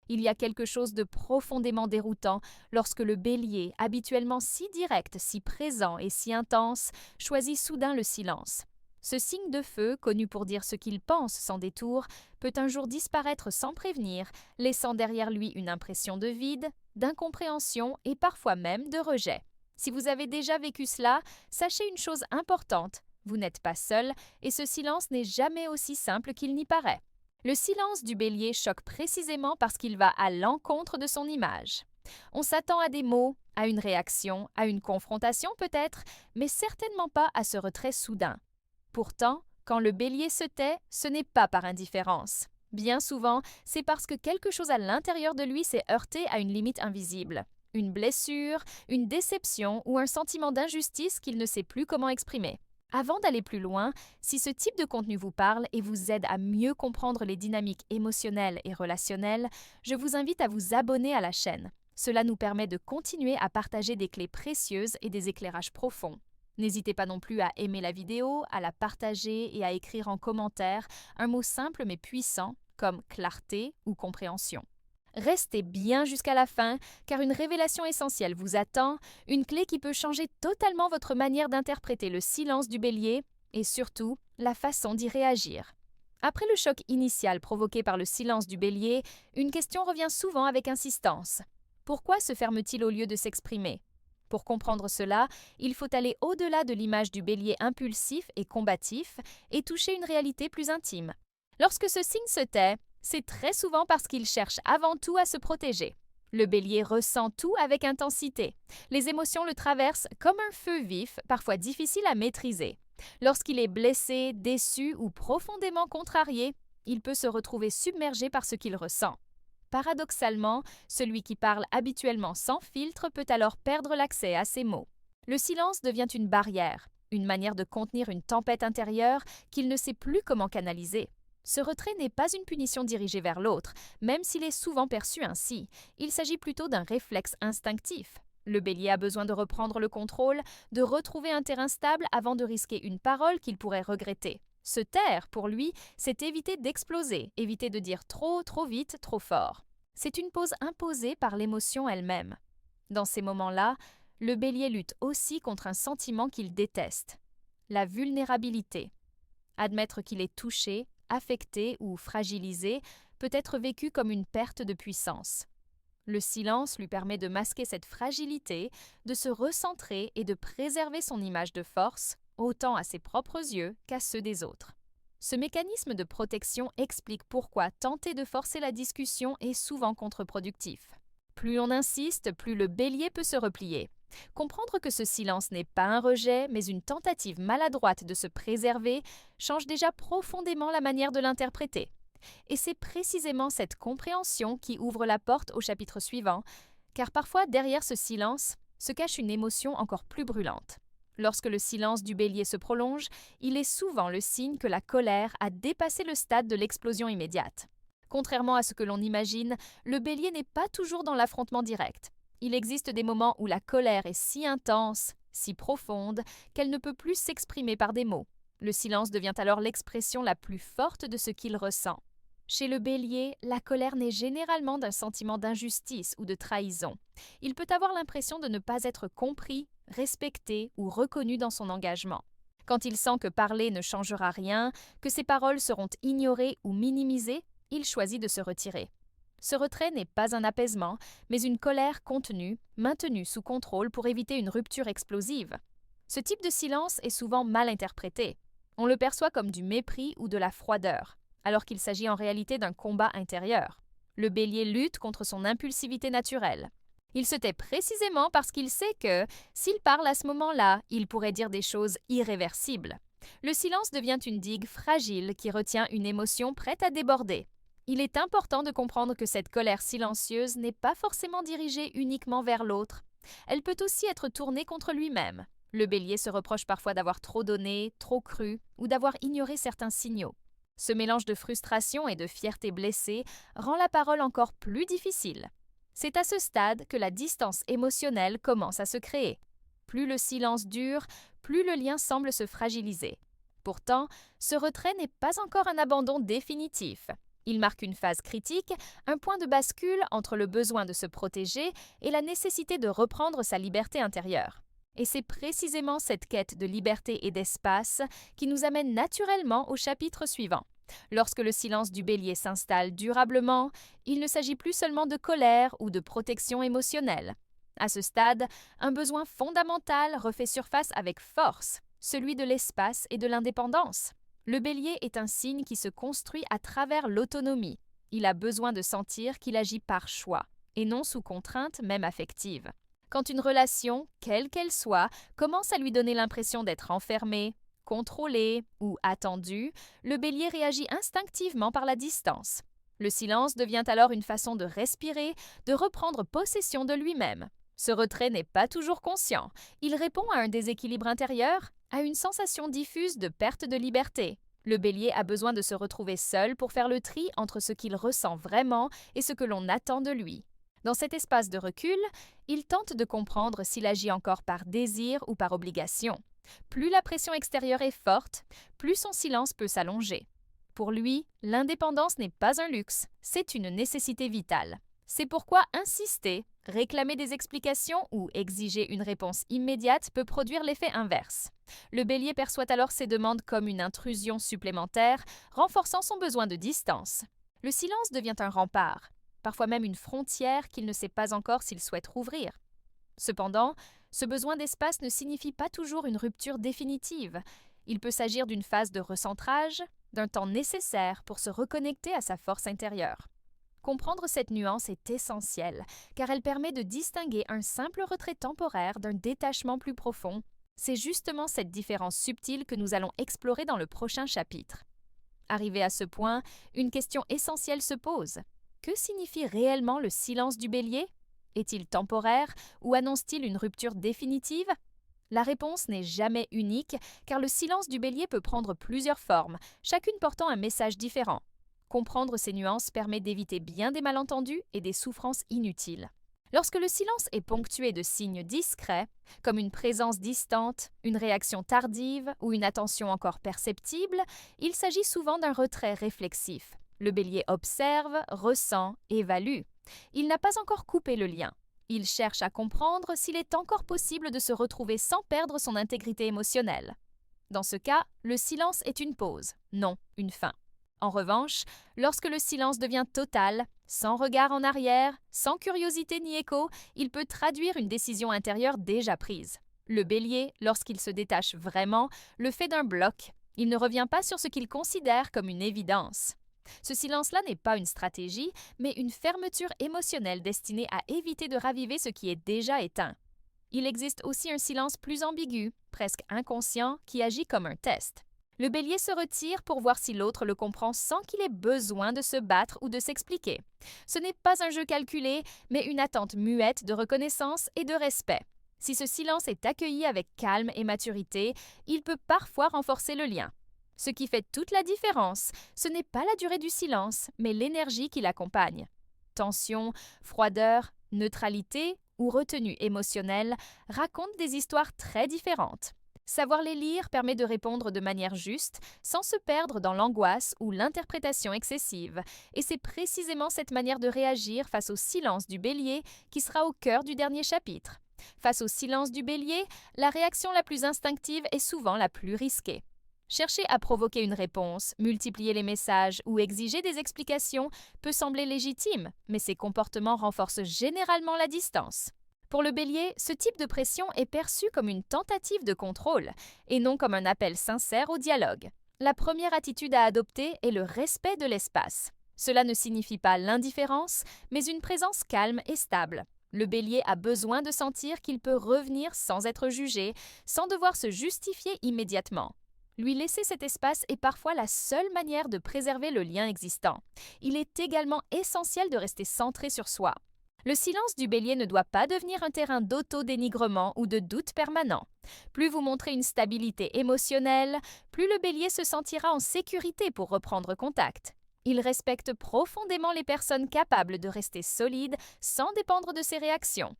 Il y a quelque chose de profondément déroutant lorsque le bélier, habituellement si direct, si présent et si intense, choisit soudain le silence. Ce signe de feu, connu pour dire ce qu'il pense sans détour, peut un jour disparaître sans prévenir, laissant derrière lui une impression de vide, d'incompréhension et parfois même de rejet. Si vous avez déjà vécu cela, sachez une chose importante, vous n'êtes pas seul et ce silence n'est jamais aussi simple qu'il n'y paraît. Le silence du bélier choque précisément parce qu'il va à l'encontre de son image. On s'attend à des mots, à une réaction, à une confrontation peut-être, mais certainement pas à ce retrait soudain. Pourtant, quand le bélier se tait, ce n'est pas par indifférence. Bien souvent, c'est parce que quelque chose à l'intérieur de lui s'est heurté à une limite invisible. Une blessure, une déception ou un sentiment d'injustice qu'il ne sait plus comment exprimer. Avant d'aller plus loin, si ce type de contenu vous parle et vous aide à mieux comprendre les dynamiques émotionnelles et relationnelles, je vous invite à vous abonner à la chaîne. Cela nous permet de continuer à partager des clés précieuses et des éclairages profonds. N'hésitez pas non plus à aimer la vidéo, à la partager et à écrire en commentaire un mot simple mais puissant comme clarté ou compréhension. Restez bien jusqu'à la fin, car une révélation essentielle vous attend, une clé qui peut changer totalement votre manière d'interpréter le silence du bélier et surtout la façon d'y réagir. Après le choc initial provoqué par le silence du bélier, une question revient souvent avec insistance. Pourquoi se ferme-t-il au lieu de s'exprimer ? Pour comprendre cela, il faut aller au-delà de l'image du bélier impulsif et combatif et toucher une réalité plus intime. Lorsque ce signe se tait, c'est très souvent parce qu'il cherche avant tout à se protéger. Le bélier ressent tout avec intensité. Les émotions le traversent comme un feu vif, parfois difficile à maîtriser. Lorsqu'il est blessé, déçu ou profondément contrarié, il peut se retrouver submergé par ce qu'il ressent. Paradoxalement, celui qui parle habituellement sans filtre peut alors perdre l'accès à ses mots. Le silence devient une barrière, une manière de contenir une tempête intérieure qu'il ne sait plus comment canaliser. Ce retrait n'est pas une punition dirigée vers l'autre, même s'il est souvent perçu ainsi. Il s'agit plutôt d'un réflexe instinctif. Le bélier a besoin de reprendre le contrôle, de retrouver un terrain stable avant de risquer une parole qu'il pourrait regretter. Se taire, pour lui, c'est éviter d'exploser, éviter de dire trop vite, trop fort. C'est une pause imposée par l'émotion elle-même. Dans ces moments-là, le bélier lutte aussi contre un sentiment qu'il déteste, la vulnérabilité. Admettre qu'il est touché, affecté ou fragilisé peut être vécu comme une perte de puissance. Le silence lui permet de masquer cette fragilité, de se recentrer et de préserver son image de force, autant à ses propres yeux qu'à ceux des autres. Ce mécanisme de protection explique pourquoi tenter de forcer la discussion est souvent contre-productif. Plus on insiste, plus le bélier peut se replier. Comprendre que ce silence n'est pas un rejet, mais une tentative maladroite de se préserver, change déjà profondément la manière de l'interpréter. Et c'est précisément cette compréhension qui ouvre la porte au chapitre suivant, car parfois derrière ce silence se cache une émotion encore plus brûlante. Lorsque le silence du bélier se prolonge, il est souvent le signe que la colère a dépassé le stade de l'explosion immédiate. Contrairement à ce que l'on imagine, le bélier n'est pas toujours dans l'affrontement direct. Il existe des moments où la colère est si intense, si profonde, qu'elle ne peut plus s'exprimer par des mots. Le silence devient alors l'expression la plus forte de ce qu'il ressent. Chez le bélier, la colère naît généralement d'un sentiment d'injustice ou de trahison. Il peut avoir l'impression de ne pas être compris, respecté ou reconnu dans son engagement. Quand il sent que parler ne changera rien, que ses paroles seront ignorées ou minimisées, il choisit de se retirer. Ce retrait n'est pas un apaisement, mais une colère contenue, maintenue sous contrôle pour éviter une rupture explosive. Ce type de silence est souvent mal interprété. On le perçoit comme du mépris ou de la froideur, alors qu'il s'agit en réalité d'un combat intérieur. Le bélier lutte contre son impulsivité naturelle. Il se tait précisément parce qu'il sait que, s'il parle à ce moment-là, il pourrait dire des choses irréversibles. Le silence devient une digue fragile qui retient une émotion prête à déborder. Il est important de comprendre que cette colère silencieuse n'est pas forcément dirigée uniquement vers l'autre. Elle peut aussi être tournée contre lui-même. Le bélier se reproche parfois d'avoir trop donné, trop cru ou d'avoir ignoré certains signaux. Ce mélange de frustration et de fierté blessée rend la parole encore plus difficile. C'est à ce stade que la distance émotionnelle commence à se créer. Plus le silence dure, plus le lien semble se fragiliser. Pourtant, ce retrait n'est pas encore un abandon définitif. Il marque une phase critique, un point de bascule entre le besoin de se protéger et la nécessité de reprendre sa liberté intérieure. Et c'est précisément cette quête de liberté et d'espace qui nous amène naturellement au chapitre suivant. Lorsque le silence du bélier s'installe durablement, il ne s'agit plus seulement de colère ou de protection émotionnelle. À ce stade, un besoin fondamental refait surface avec force, celui de l'espace et de l'indépendance. Le bélier est un signe qui se construit à travers l'autonomie. Il a besoin de sentir qu'il agit par choix, et non sous contrainte, même affective. Quand une relation, quelle qu'elle soit, commence à lui donner l'impression d'être enfermée, contrôlée ou attendue, le bélier réagit instinctivement par la distance. Le silence devient alors une façon de respirer, de reprendre possession de lui-même. Ce retrait n'est pas toujours conscient. Il répond à un déséquilibre intérieur, à une sensation diffuse de perte de liberté. Le bélier a besoin de se retrouver seul pour faire le tri entre ce qu'il ressent vraiment et ce que l'on attend de lui. Dans cet espace de recul, il tente de comprendre s'il agit encore par désir ou par obligation. Plus la pression extérieure est forte, plus son silence peut s'allonger. Pour lui, l'indépendance n'est pas un luxe, c'est une nécessité vitale. C'est pourquoi insister, réclamer des explications ou exiger une réponse immédiate peut produire l'effet inverse. Le bélier perçoit alors ses demandes comme une intrusion supplémentaire, renforçant son besoin de distance. Le silence devient un rempart, parfois même une frontière qu'il ne sait pas encore s'il souhaite rouvrir. Cependant, ce besoin d'espace ne signifie pas toujours une rupture définitive. Il peut s'agir d'une phase de recentrage, d'un temps nécessaire pour se reconnecter à sa force intérieure. Comprendre cette nuance est essentiel, car elle permet de distinguer un simple retrait temporaire d'un détachement plus profond. C'est justement cette différence subtile que nous allons explorer dans le prochain chapitre. Arrivé à ce point, une question essentielle se pose. Que signifie réellement le silence du bélier? Est-il temporaire ou annonce-t-il une rupture définitive? La réponse n'est jamais unique, car le silence du bélier peut prendre plusieurs formes, chacune portant un message différent. Comprendre ces nuances permet d'éviter bien des malentendus et des souffrances inutiles. Lorsque le silence est ponctué de signes discrets, comme une présence distante, une réaction tardive ou une attention encore perceptible, il s'agit souvent d'un retrait réflexif. Le bélier observe, ressent, évalue. Il n'a pas encore coupé le lien. Il cherche à comprendre s'il est encore possible de se retrouver sans perdre son intégrité émotionnelle. Dans ce cas, le silence est une pause, non une fin. En revanche, lorsque le silence devient total, sans regard en arrière, sans curiosité ni écho, il peut traduire une décision intérieure déjà prise. Le bélier, lorsqu'il se détache vraiment, le fait d'un bloc. Il ne revient pas sur ce qu'il considère comme une évidence. Ce silence-là n'est pas une stratégie, mais une fermeture émotionnelle destinée à éviter de raviver ce qui est déjà éteint. Il existe aussi un silence plus ambigu, presque inconscient, qui agit comme un test. Le bélier se retire pour voir si l'autre le comprend sans qu'il ait besoin de se battre ou de s'expliquer. Ce n'est pas un jeu calculé, mais une attente muette de reconnaissance et de respect. Si ce silence est accueilli avec calme et maturité, il peut parfois renforcer le lien. Ce qui fait toute la différence, ce n'est pas la durée du silence, mais l'énergie qui l'accompagne. Tension, froideur, neutralité ou retenue émotionnelle racontent des histoires très différentes. Savoir les lire permet de répondre de manière juste, sans se perdre dans l'angoisse ou l'interprétation excessive. Et c'est précisément cette manière de réagir face au silence du bélier qui sera au cœur du dernier chapitre. Face au silence du bélier, la réaction la plus instinctive est souvent la plus risquée. Chercher à provoquer une réponse, multiplier les messages ou exiger des explications peut sembler légitime, mais ces comportements renforcent généralement la distance. Pour le bélier, ce type de pression est perçu comme une tentative de contrôle et non comme un appel sincère au dialogue. La première attitude à adopter est le respect de l'espace. Cela ne signifie pas l'indifférence, mais une présence calme et stable. Le bélier a besoin de sentir qu'il peut revenir sans être jugé, sans devoir se justifier immédiatement. Lui laisser cet espace est parfois la seule manière de préserver le lien existant. Il est également essentiel de rester centré sur soi. Le silence du bélier ne doit pas devenir un terrain d'auto-dénigrement ou de doute permanent. Plus vous montrez une stabilité émotionnelle, plus le bélier se sentira en sécurité pour reprendre contact. Il respecte profondément les personnes capables de rester solides sans dépendre de ses réactions.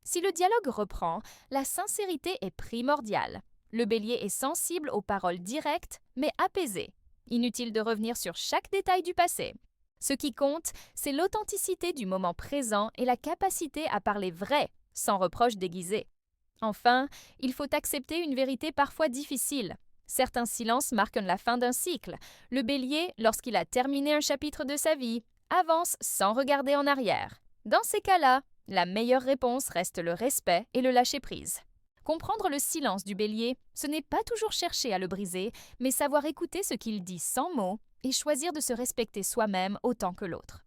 Si le dialogue reprend, la sincérité est primordiale. Le bélier est sensible aux paroles directes, mais apaisé. Inutile de revenir sur chaque détail du passé. Ce qui compte, c'est l'authenticité du moment présent et la capacité à parler vrai, sans reproche déguisé. Enfin, il faut accepter une vérité parfois difficile. Certains silences marquent la fin d'un cycle. Le Bélier, lorsqu'il a terminé un chapitre de sa vie, avance sans regarder en arrière. Dans ces cas-là, la meilleure réponse reste le respect et le lâcher-prise. Comprendre le silence du Bélier, ce n'est pas toujours chercher à le briser, mais savoir écouter ce qu'il dit sans mots et choisir de se respecter soi-même autant que l'autre.